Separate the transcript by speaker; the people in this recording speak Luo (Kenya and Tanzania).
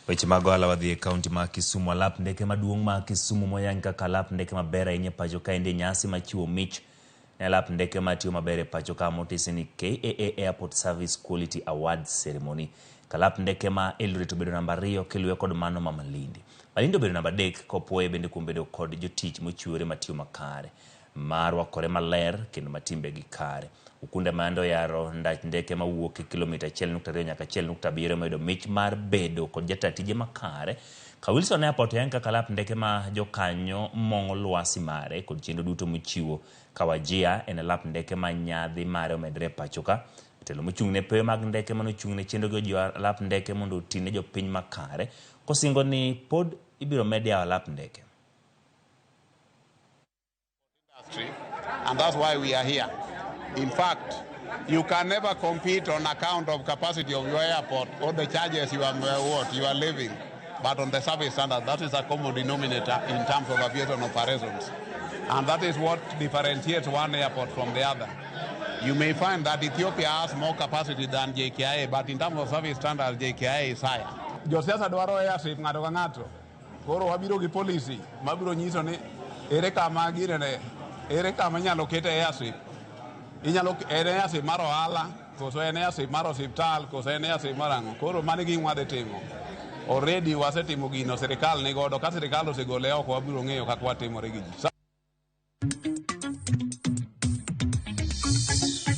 Speaker 1: Weche mag ohala wadhi e kaunti ma Kisumu. Alap ndeke maduong' ma Kisumu moyangi kaka alap ndeke maber ahinya pachoka e nyasi machiwo mich ne alap ndeke matiyo maber e pachoka motisi ni KAA Airport Service Quality Awards Ceremony. Kalap ndeke ma Eldoret obedo namba 2 kiluwe kod mano ma Malindi. Malindi obedo namba 3 kopuoye bende kuom bedo kod jotich mochiwore matiyo makare, marwakore maler kendo matimbe gi kare. Ukunde mando yaro ndach ndeke mawuok kilomita 1.2 nyaka 1.7 moyudo mich mar bedo kod jatatije makare. Ka Wilson Airport yangi kaka alap ndeke ma jokanyo mong'o lwasi mare kod chenro duto mochiwo. Kawajia en alap ndeke ma nyadhi mare omedre pachoka. Telo mochung' ne pewe mag ndeke manochung' ne chenro go jo alap ndeke mondo otine jopiny makare kosingo ni pod ibiro medi alap ndeke.
Speaker 2: And that's why we are here. In fact, you can never compete on account of capacity of your airport or the charges you are living, but on the service standard. That is a common denominator in terms of aviation operations. And that is what differentiates one airport from the other. You may find that Ethiopia has more capacity than JKIA, but in terms of service standard, JKIA is higher. Josiasa dwaro airstrip ng'ato ka ng'ato. Koro wabiro gi policy mabiro nyiso ni ere kama girene, ere kama nyalo kete airstrip. Inyalo ere airstrip mar ohala, koso en airstrip mar osiptal, koso en airstrip mar ang'o. Koro mane ging'wade timo. Already wasetimo gino, sirikal ni godo, ka sirikal osegole oko wabiro ng'eyo kaka watimore gi ji.